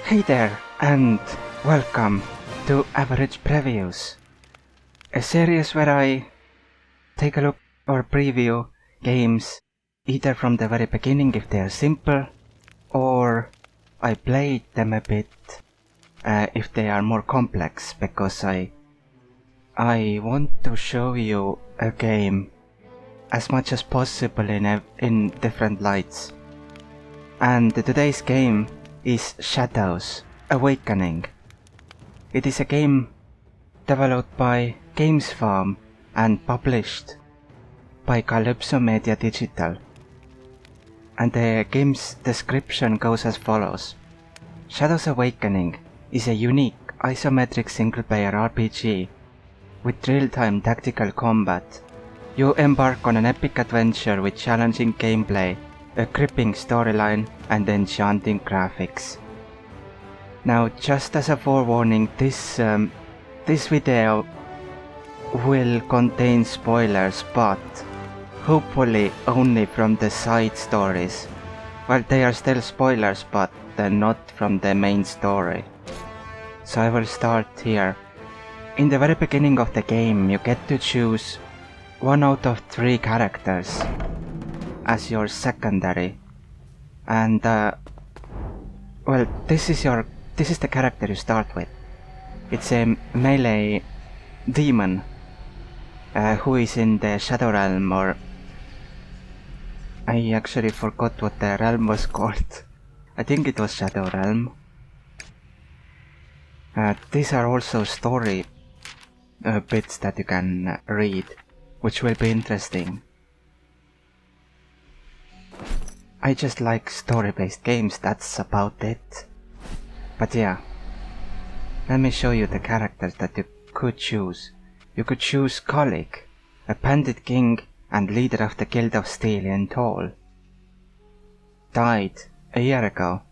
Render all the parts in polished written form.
Hey there, and welcome to Avg Previews, a series where I take a look or preview games either from the very beginning if they are simple, or I play them a bit if they are more complex, because I want to show you a game as much as possible in different lights. And today's game is Shadows Awakening. It is a game developed by Games Farm and published by Kalypso Media Digital. And the game's description goes as follows. Shadows Awakening is a unique isometric single-player RPG with real-time tactical combat. You embark on an epic adventure with challenging gameplay, a gripping storyline, and enchanting graphics. Now, just as a forewarning, this video will contain spoilers, but hopefully only from the side stories. Well, they are still spoilers, but not from the main story. So I will start here. In the very beginning of the game, you get to choose one out of 3 characters as your secondary, and well, this is the character you start with. It's a melee demon who is in the Shadow Realm, or I actually forgot what the realm was called. I think it was Shadow Realm. These are also story bits that you can read, which will be interesting. I just like story-based games, that's about it. But yeah, let me show you the characters that you could choose. You could choose Kalik, a bandit king and leader of the Guild of Stylian Tall. Died a year ago.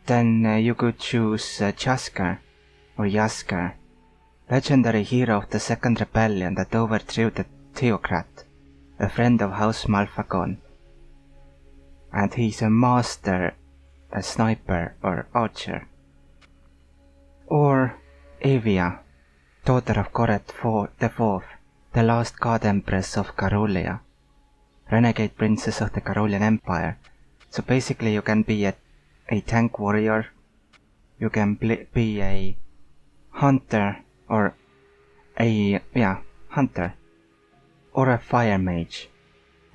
Then you could choose Jaskar, or Jaskar, legendary hero of the Second Rebellion that overthrew the Theocrat, a friend of House Malfagon. And he's a master, a sniper or archer. Or Evia, daughter of Koret IV, the last god empress of Carulia, renegade princess of the Carulian Empire. So basically you can be a tank warrior, you can be a hunter, or hunter, or a fire mage.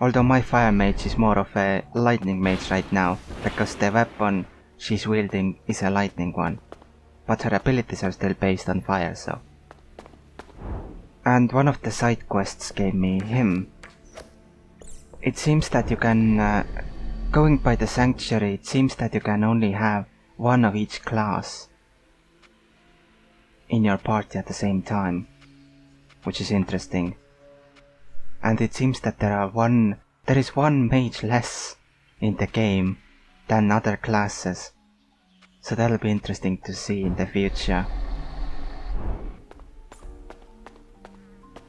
Although my fire mage is more of a lightning mage right now, because the weapon she's wielding is a lightning one, but her abilities are still based on fire, so. And one of the side quests gave me him. It seems that you can, going by the sanctuary, it seems that you can only have one of each class in your party at the same time, which is interesting. And it seems that there is one mage less in the game than other classes. So that'll be interesting to see in the future.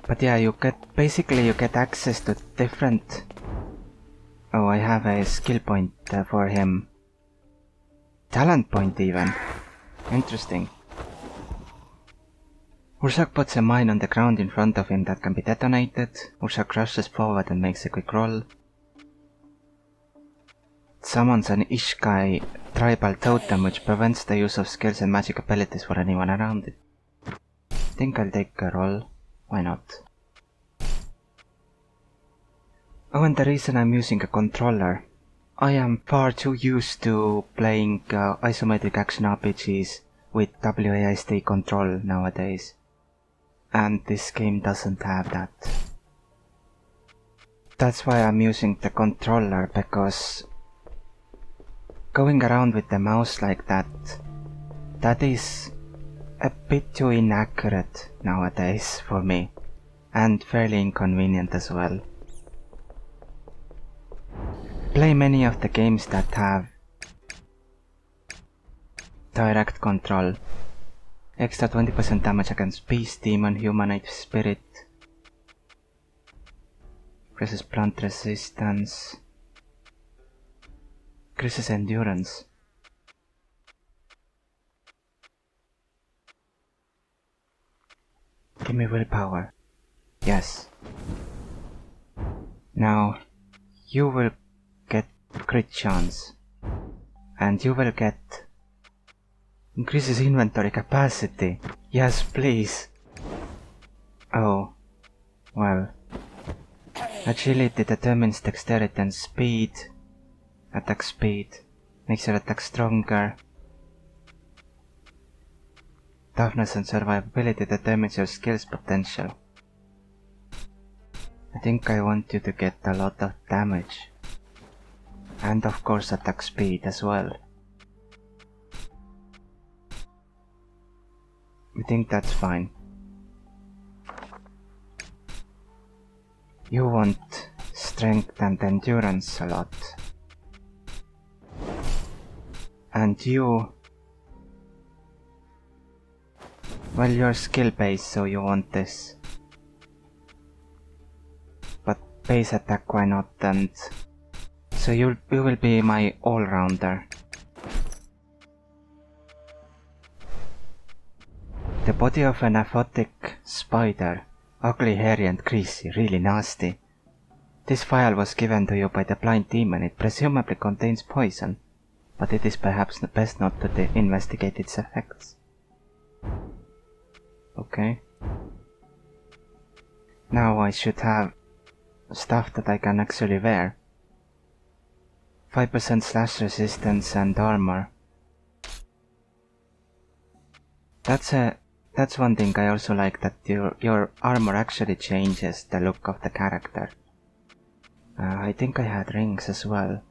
But yeah, you get access to different... Oh, I have a skill point for him. Talent point even. Interesting. Urshak puts a mine on the ground in front of him that can be detonated. Urshak rushes forward and makes a quick roll. Summons an Ishkai tribal totem which prevents the use of skills and magic abilities for anyone around it. I think I'll take a roll. Why not? Oh, and the reason I'm using a controller. I am far too used to playing isometric action RPGs with WASD control nowadays. And this game doesn't have that. That's why I'm using the controller, because going around with the mouse like that is a bit too inaccurate nowadays for me, and fairly inconvenient as well. Play many of the games that have direct control. Extra 20% damage against beast, demon, humanoid, spirit. Increases blunt resistance. increases endurance. Give me willpower. Yes. Now, you will get crit chance. And you will get increases inventory capacity. Yes, please. Oh, well. Agility determines dexterity and speed. Attack speed. Makes your attack stronger. Toughness and survivability determines your skills potential. I think I want you to get a lot of damage. And of course attack speed as well. I think that's fine. You want strength and endurance a lot. And you... Well, you're skill based, so you want this. But base attack, why not? And so you will be my all-rounder. The body of an aphotic spider, ugly, hairy and greasy, really nasty. This vial was given to you by the blind demon. It presumably contains poison, but it is perhaps best not to investigate its effects. Okay. Now I should have stuff that I can actually wear. 5% slash resistance and armor. That's one thing I also like, that your armor actually changes the look of the character. I think I had rings as well.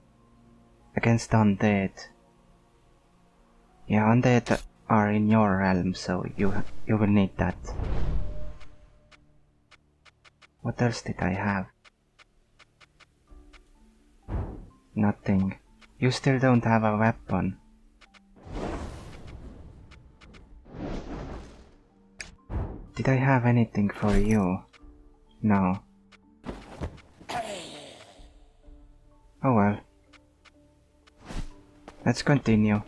Against undead. Yeah, undead are in your realm, so you will need that. What else did I have? Nothing. You still don't have a weapon. Did I have anything for you? No. Oh well. Let's continue.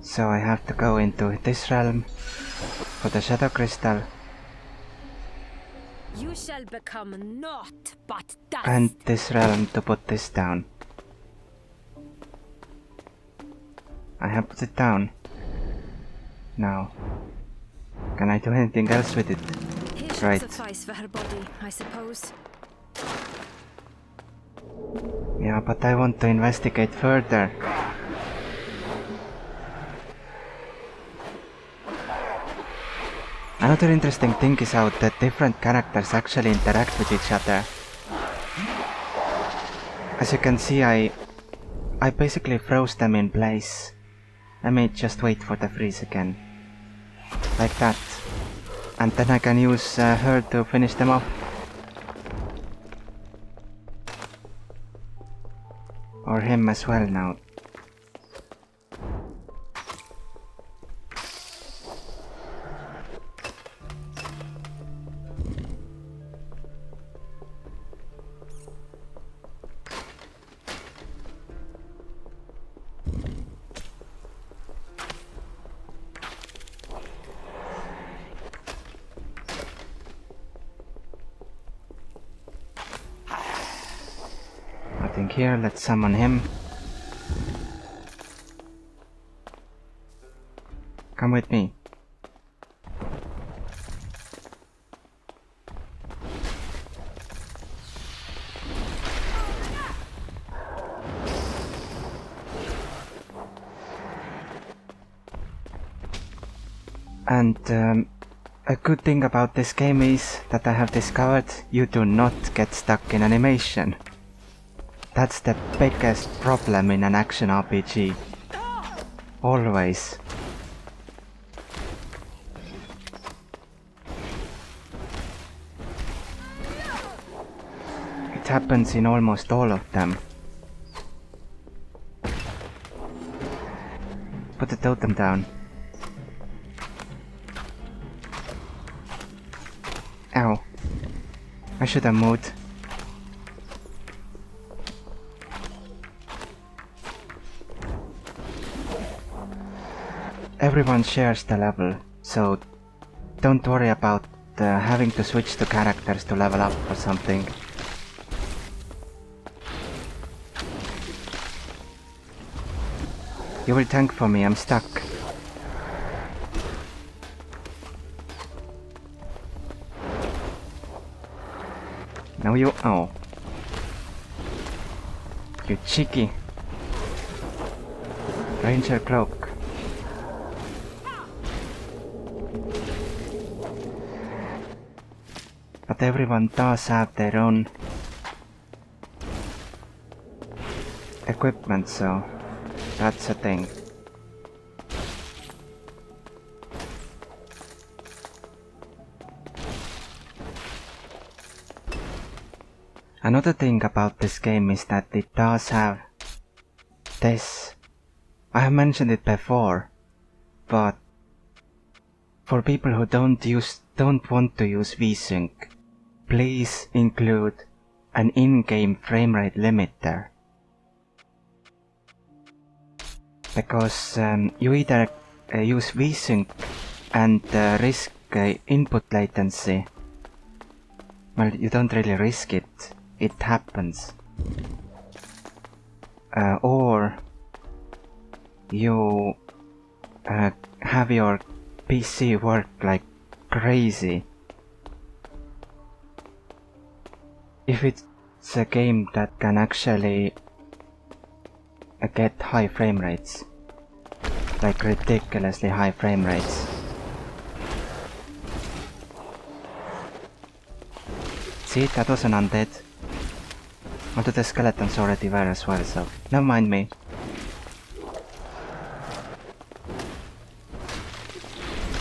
So I have to go into this realm for the shadow crystal. You shall become naught but dust. And this realm to put this down. I have put it down. Now, can I do anything else with it? Here should Right. suffice for her body, I suppose. Yeah, but I want to investigate further. Another interesting thing is how the different characters actually interact with each other. As you can see, I basically froze them in place. I may just wait for the freeze again. Like that. And then I can use her to finish them off. Or him as well now. Nothing here, let's summon him. Come with me. And a good thing about this game is that I have discovered you do not get stuck in animation. That's the biggest problem in an action RPG. Always. It happens in almost all of them. Put the totem down. Ow. I should have moved. everyone shares the level, so don't worry about having to switch to characters to level up or something. You will tank for me, I'm stuck. Now you... oh. You cheeky. Ranger cloak. But everyone does have their own equipment, so that's a thing. Another thing about this game is that it does have this. I have mentioned it before, but for people who don't want to use VSync, please include an in-game framerate limiter. Because you either use VSync and risk input latency. Well, you don't really risk it, it happens. Or you have your PC work like crazy. If it's a game that can actually get high frame rates, like ridiculously high frame rates. See, that was an undead. Although the skeletons already were as well, so never mind me.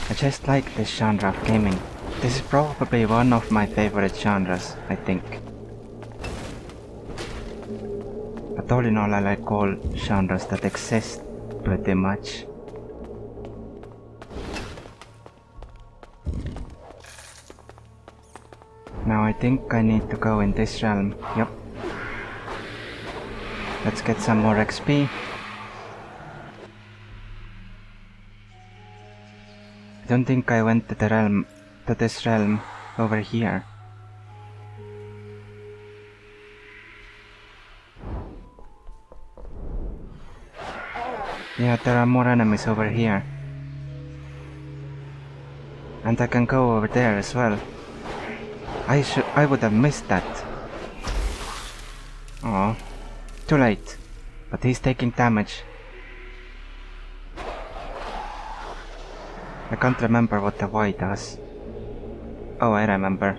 I just like this genre of gaming. This is probably one of my favorite genres, I think. But all in all, I like all genres that exist, pretty much. Now I think I need to go in this realm. Yep. Let's get some more XP. I don't think I went to this realm over here. Yeah, there are more enemies over here. And I can go over there as well. I would have missed that. Oh, too late. But he's taking damage. I can't remember what the Y does. Oh, I remember.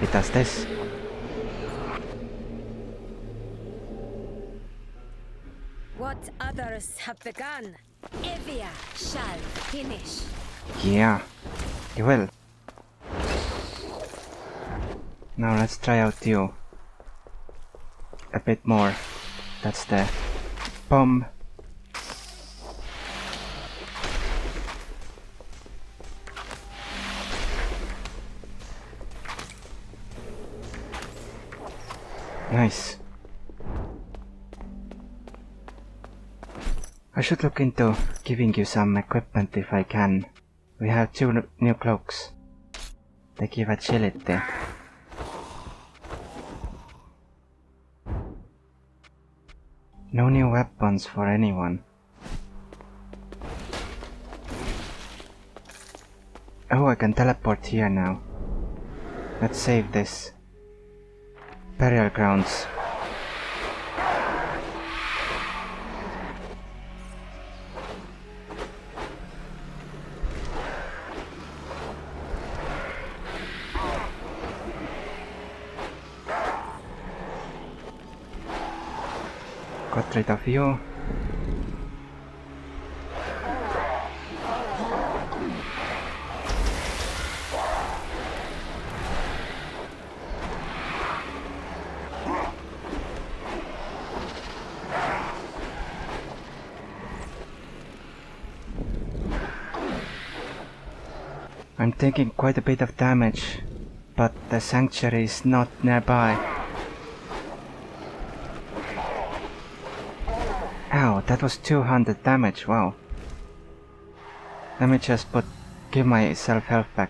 It does this. What others have begun, Evia shall finish. Yeah, you will. Now let's try out you. A bit more. That's the bomb. Nice. I should look into giving you some equipment if I can. We have 2 new cloaks. They give agility. No new weapons for anyone. Oh, I can teleport here now. Let's save this. Burial grounds. Got rid of you. I'm taking quite a bit of damage, but the sanctuary is not nearby. Ow, that was 200 damage, wow. Let me just give myself health back.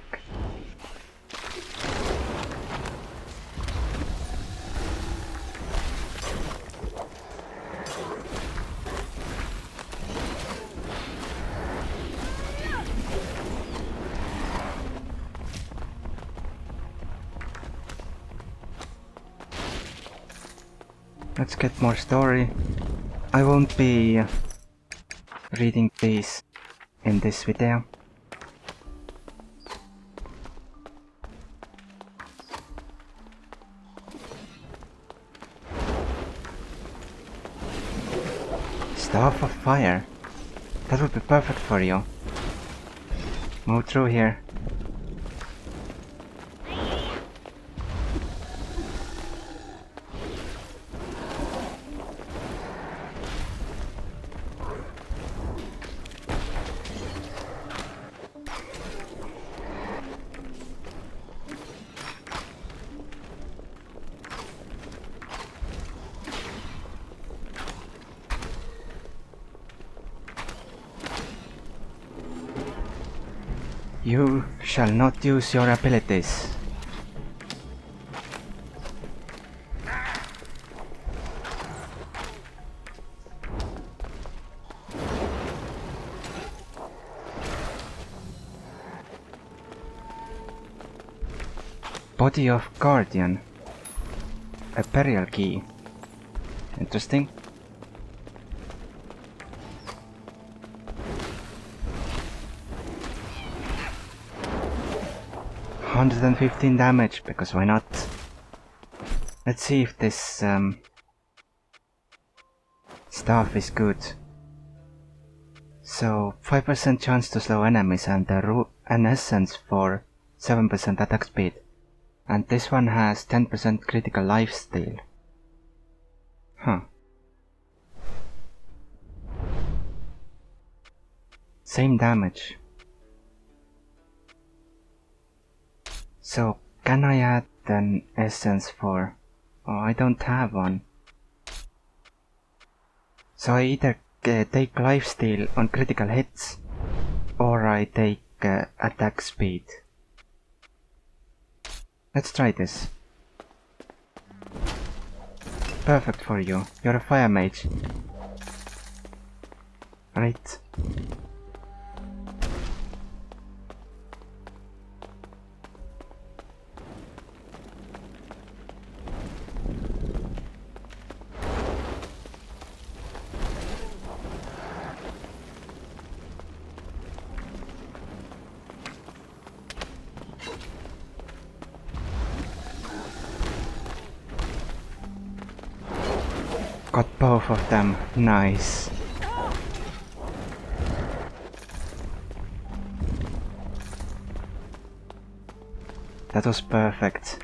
Let's get more story. I won't be reading these in this video. Staff of Fire. That would be perfect for you. Move through here. You shall not use your abilities. Body of Guardian. A burial key. Interesting. $115 damage, because why not? Let's see if this staff is good. So 5% chance to slow enemies and an essence for 7% attack speed. And this one has 10% critical lifesteal. Huh. Same damage. So, can I add an essence for... Oh, I don't have one. So I either take lifesteal on critical hits, or I take attack speed. Let's try this. Perfect for you. You're a fire mage. Right. Got both of them. Nice. That was perfect.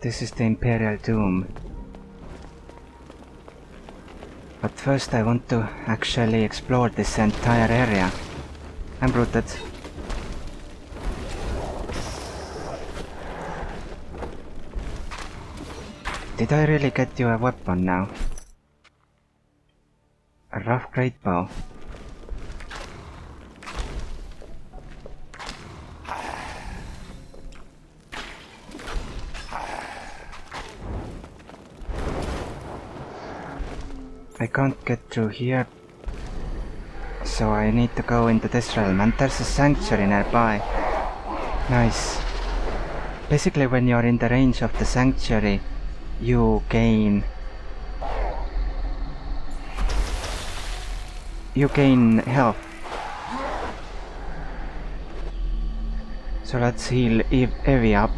This is the Imperial Doom. But first I want to actually explore this entire area. I'm rooted. Did I really get you a weapon now? A rough great bow. I can't get through here, so I need to go into this realm, and there's a sanctuary nearby. Nice. Basically, when you're in the range of the sanctuary, you gain health. So let's heal Evie up.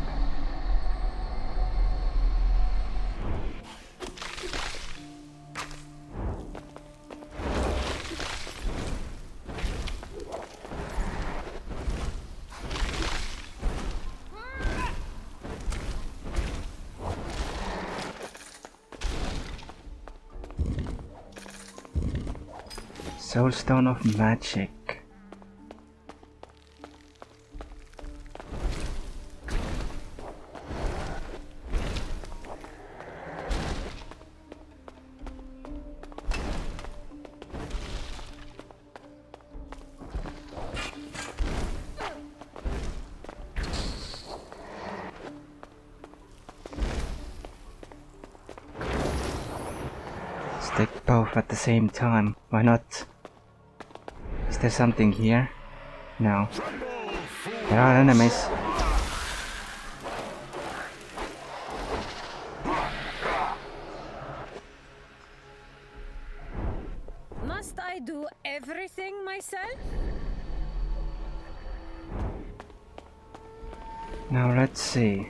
Soulstone of Magic. take both at the same time. Why not? Is there something here? No. There are enemies. Must I do everything myself? Now let's see.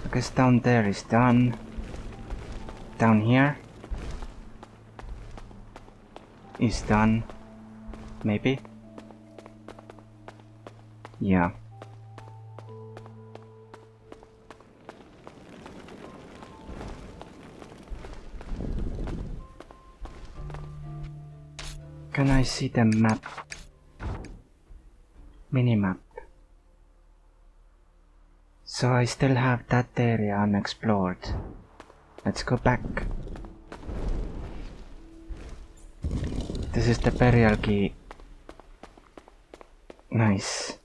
I guess down there is done. Down here is done. Maybe? Yeah. Can I see the map? Minimap. So I still have that area unexplored. Let's go back. This is the burial key. Nice.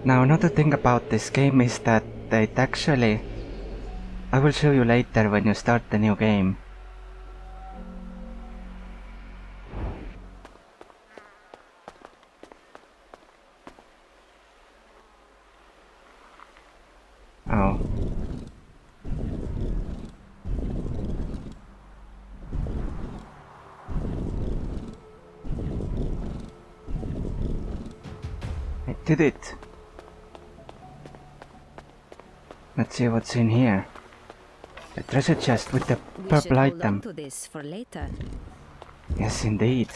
Now another thing about this game is that it actually... I will show you later when you start the new game. Oh. I did it. Let's see what's in here. The treasure chest with the purple item. Hold on to this for later. Yes, indeed.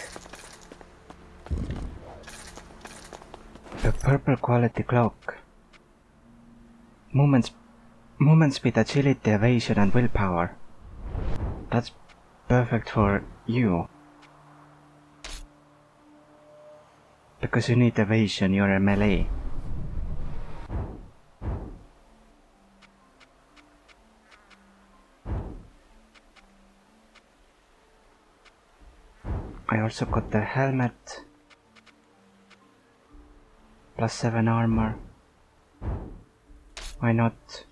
The purple quality cloak. Movement speed, agility, evasion and willpower. That's perfect for you. Because you need evasion, you're a melee. I also got the helmet. +7 armor. Why not?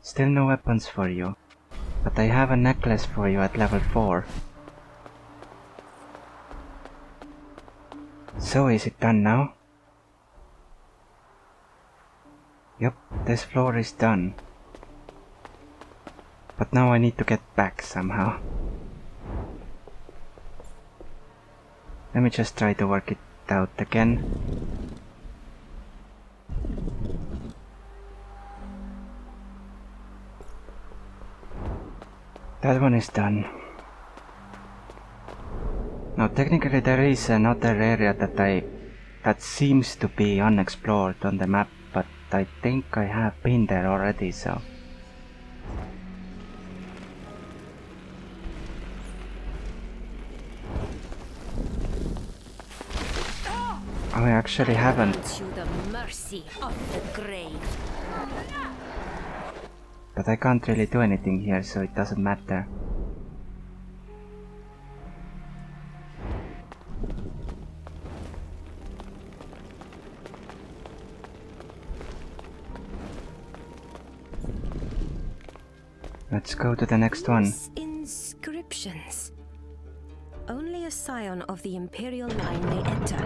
Still no weapons for you. But I have a necklace for you at level 4. So is it done now? Yep, this floor is done. But now I need to get back somehow. Let me just try to work it out again. That one is done. Now technically there is another area that seems to be unexplored on the map, but I think I have been there already, so... I actually haven't. To the mercy of the grave. But I can't really do anything here, so it doesn't matter. Let's go to the next one. Inscriptions. Only a scion of the Imperial line may enter.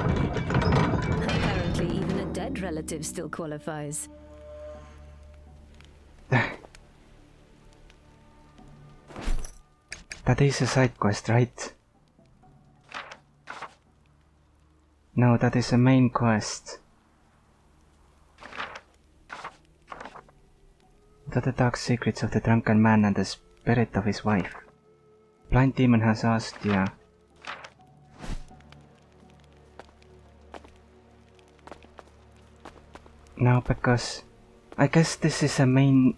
Apparently, even a dead relative still qualifies. That is a side quest, right? No, that is a main quest. What are the dark secrets of the drunken man and the spirit of his wife? Blind demon has asked, yeah. No, because I guess this is a main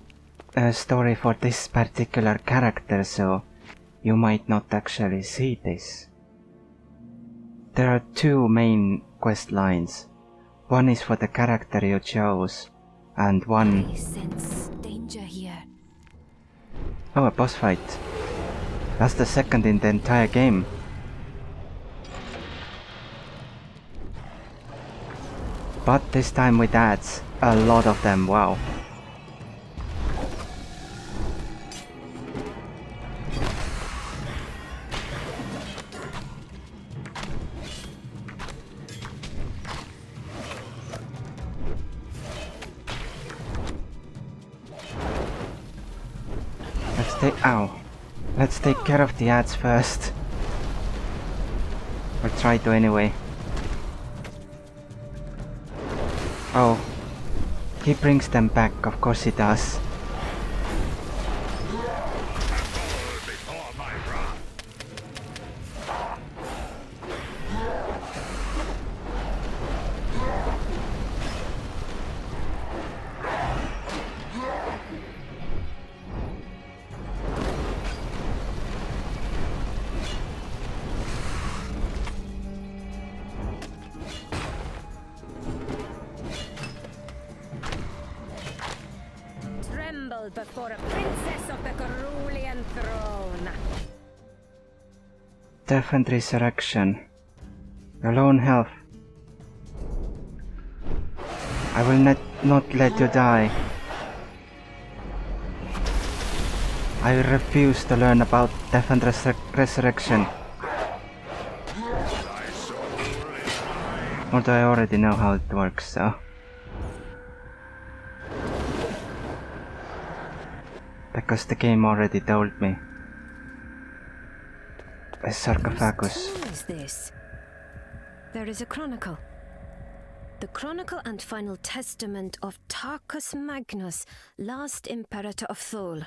story for this particular character, so you might not actually see this. There are two main quest lines. One is for the character you chose, and one... I sense danger here. Oh, a boss fight. That's the second in the entire game. But this time with ads, a lot of them, wow. Let's take care of the ads first. Or try to anyway. Oh, he brings them back, of course he does. Before a princess of the Cerulean throne. Death and resurrection. Your lone health. I will not let you die. I refuse to learn about death and resurrection. Although I already know how it works, so. Because the game already told me. A sarcophagus. Whose tomb is this? There is a chronicle. The chronicle and final testament of Tarkus Magnus, last imperator of Thol.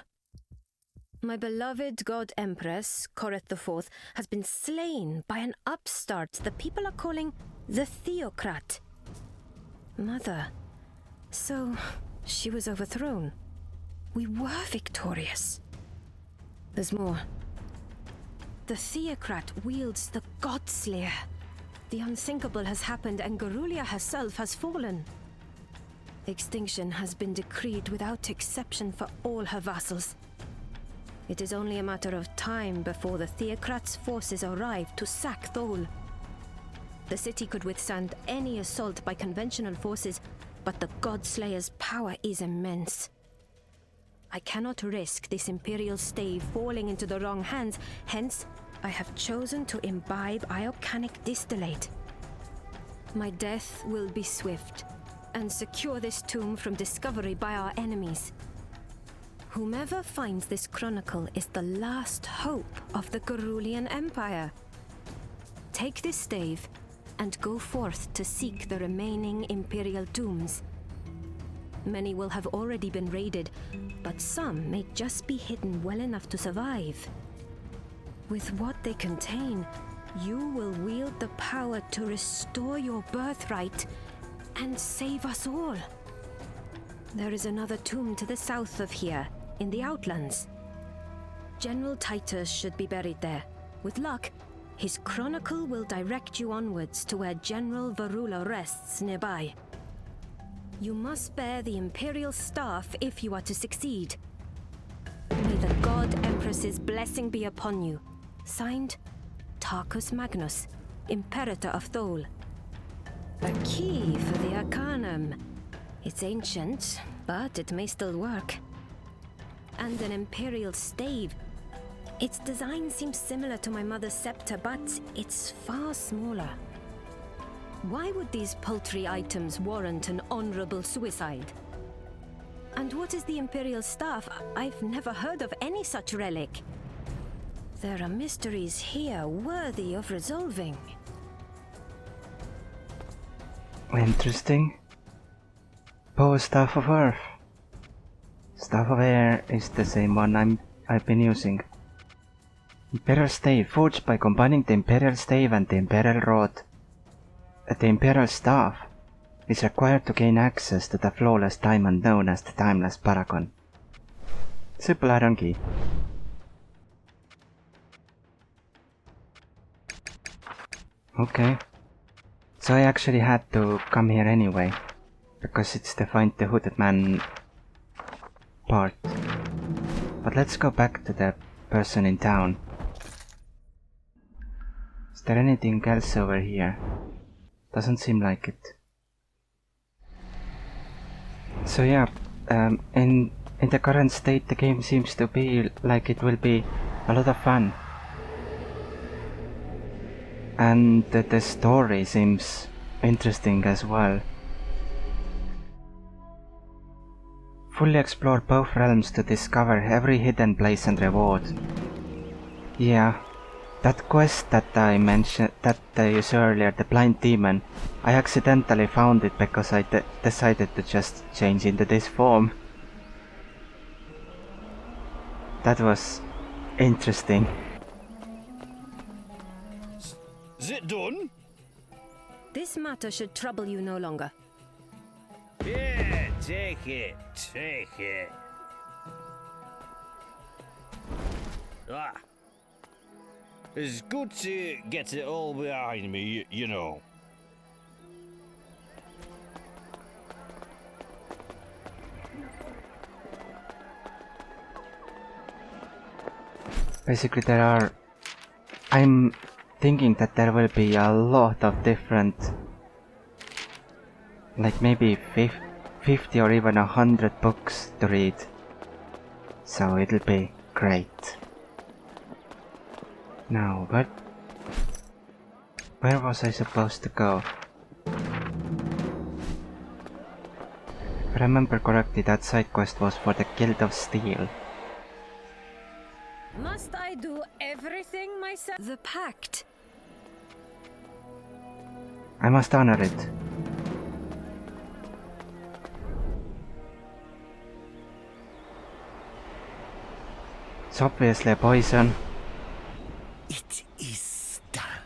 My beloved god empress, Coreth IV, has been slain by an upstart the people are calling the Theocrat. Mother. So, she was overthrown. We were victorious. There's more. The Theocrat wields the Godslayer. The unthinkable has happened and Garulia herself has fallen. Extinction has been decreed without exception for all her vassals. It is only a matter of time before the Theocrat's forces arrive to sack Thol. The city could withstand any assault by conventional forces, but the Godslayer's power is immense. I cannot risk this Imperial stave falling into the wrong hands, hence, I have chosen to imbibe iocanic distillate. My death will be swift, and secure this tomb from discovery by our enemies. Whomever finds this chronicle is the last hope of the Cerulean Empire. Take this stave, and go forth to seek the remaining Imperial tombs. Many will have already been raided, but some may just be hidden well enough to survive. With what they contain, you will wield the power to restore your birthright and save us all. There is another tomb to the south of here, in the Outlands. General Titus should be buried there. With luck, his chronicle will direct you onwards to where General Varula rests nearby. You must bear the Imperial staff if you are to succeed. May the God Empress's blessing be upon you. Signed, Tarkus Magnus, Imperator of Thol. A key for the Arcanum. It's ancient, but it may still work. And an Imperial stave. Its design seems similar to my mother's scepter, but it's far smaller. Why would these paltry items warrant an honorable suicide? And what is the Imperial staff? I've never heard of any such relic. There are mysteries here worthy of resolving. Interesting. Poe Staff of Earth. Staff of Air is the same one I've been using. Imperial Stave, forged by combining the Imperial Stave and the Imperial Rod. The Imperial Staff is required to gain access to the flawless diamond known as the Timeless Paragon. Simple iron key. Okay. So I actually had to come here anyway, because it's the Find the Hooded Man part. But let's go back to the person in town. Is there anything else over here? Doesn't seem like it. So yeah, in the current state the game seems to be like it will be a lot of fun. And the story seems interesting as well. Fully explore both realms to discover every hidden place and reward. Yeah, that quest that I mentioned, that I used earlier, the blind demon, I accidentally found it because I decided to just change into this form. That was interesting. Is it done? This matter should trouble you no longer. Yeah, take it, take it. Ah. It's good to get it all behind me, you know. Basically I'm thinking that there will be a lot of different, like maybe 50 or even 100 books to read. So it'll be great. Now, where was I supposed to go? If I remember correctly, that side quest was for the Guild of Steel. Must I do everything myself? The pact. I must honor it. It's obviously a poison. It is done.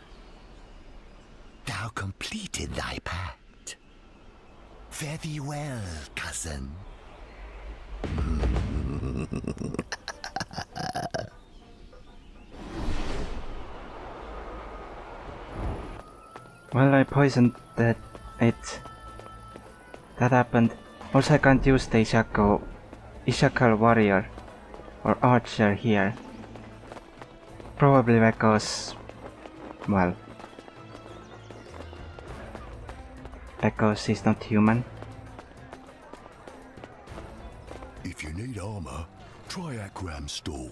Thou completed thy pact. Fare thee well, cousin. Well, I poisoned it. That happened. Also, I can't use the Ishakal warrior or archer here. Probably because, well, because he's not human. If you need armor, try Akram's store.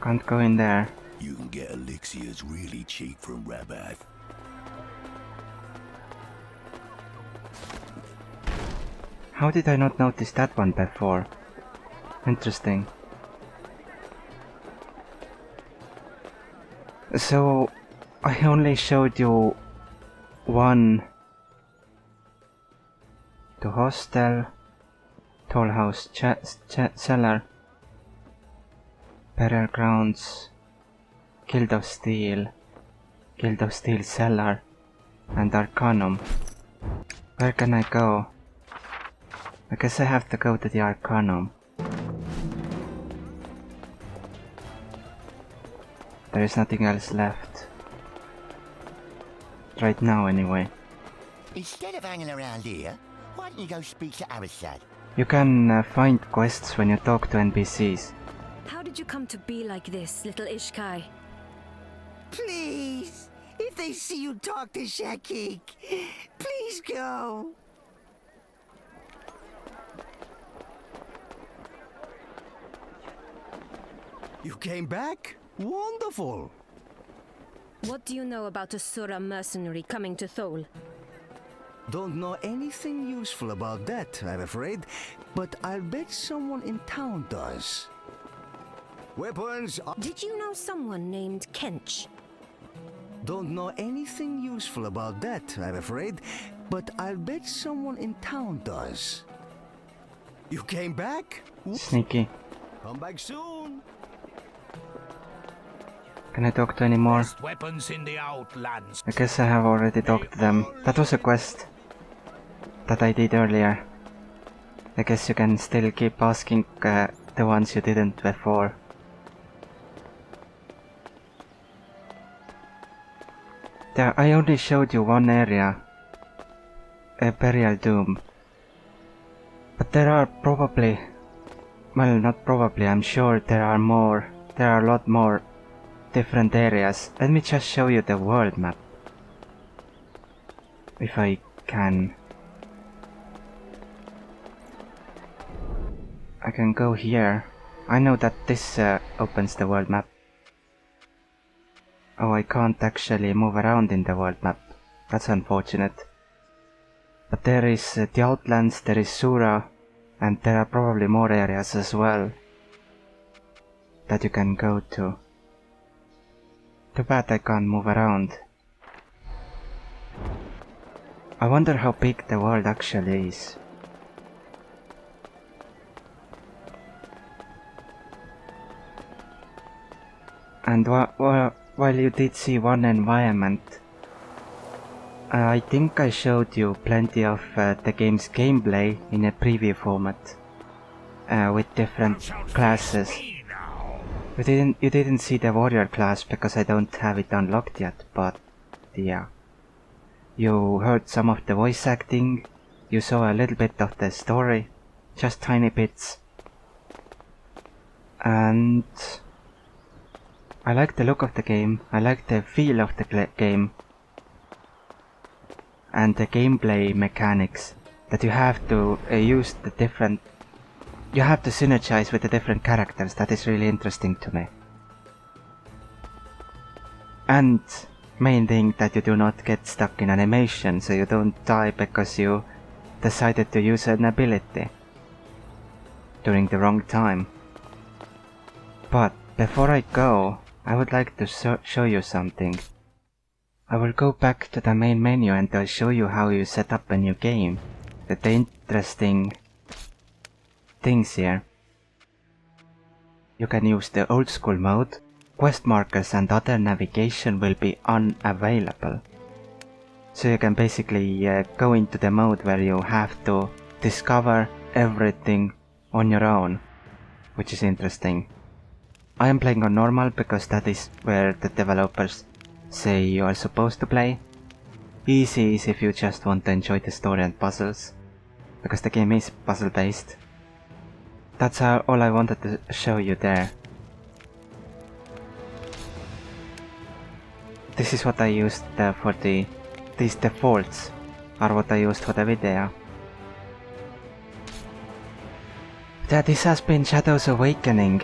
Can't go in there. You can get elixirs really cheap from Rabath. How did I not notice that one before? Interesting. So, I only showed you one. The hostel, Tollhouse cellar, Burial Grounds, Guild of Steel cellar, and Arcanum. Where can I go? I guess I have to go to the Arcanum. There is nothing else left. Right now, anyway. Instead of hanging around here, why don't you go speak to Arasad? You can find quests when you talk to NPCs. How did you come to be like this, little Ishkai? Please, if they see you talk to Shakik, please go. You came back? Wonderful! What do you know about a Sura mercenary coming to Thole? Don't know anything useful about that, I'm afraid, but I'll bet someone in town does. Weapons! Did you know someone named Kench? Don't know anything useful about that, I'm afraid, but I'll bet someone in town does. You came back? Sneaky. Come back soon! Can I talk to any more? Best weapons in the Outlands. I guess I have already talked to them. That was a quest that I did earlier. I guess you can still keep asking the ones you didn't before. There, I only showed you one area, Burial Doom. But there are probably, well, not probably, I'm sure there are more, there are a lot more different areas. Let me just show you the world map. If I can. I can go here. I know that this opens the world map. Oh, I can't actually move around in the world map. That's unfortunate. But there is the Outlands, there is Sura, and there are probably more areas as well that you can go to. Too bad I can't move around. I wonder how big the world actually is. And while you did see one environment, I think I showed you plenty of the game's gameplay in a preview format with different classes. You didn't see the warrior class because I don't have it unlocked yet, but yeah. You heard some of the voice acting, you saw a little bit of the story, just tiny bits. And I like the look of the game, I like the feel of the game, and the gameplay mechanics, that you have to use the different... You have to synergize with the different characters, that is really interesting to me. And main thing, that you do not get stuck in animation, so you don't die because you decided to use an ability during the wrong time. But before I go, I would like to show you something. I will go back to the main menu and I'll show you how you set up a new game. The interesting things here. You can use the old school mode. Quest markers and other navigation will be unavailable. So you can basically go into the mode where you have to discover everything on your own, which is interesting. I am playing on normal because that is where the developers say you are supposed to play. Easy is if you just want to enjoy the story and puzzles, because the game is puzzle based. That's all I wanted to show you there. This is what I used for these defaults are what I used for the video. Yeah, this has been Shadows Awakening.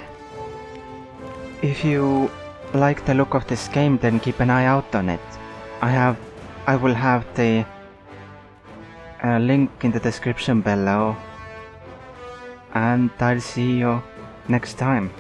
If you like the look of this game, then keep an eye out on it. I will have the link in the description below, and I'll see you next time.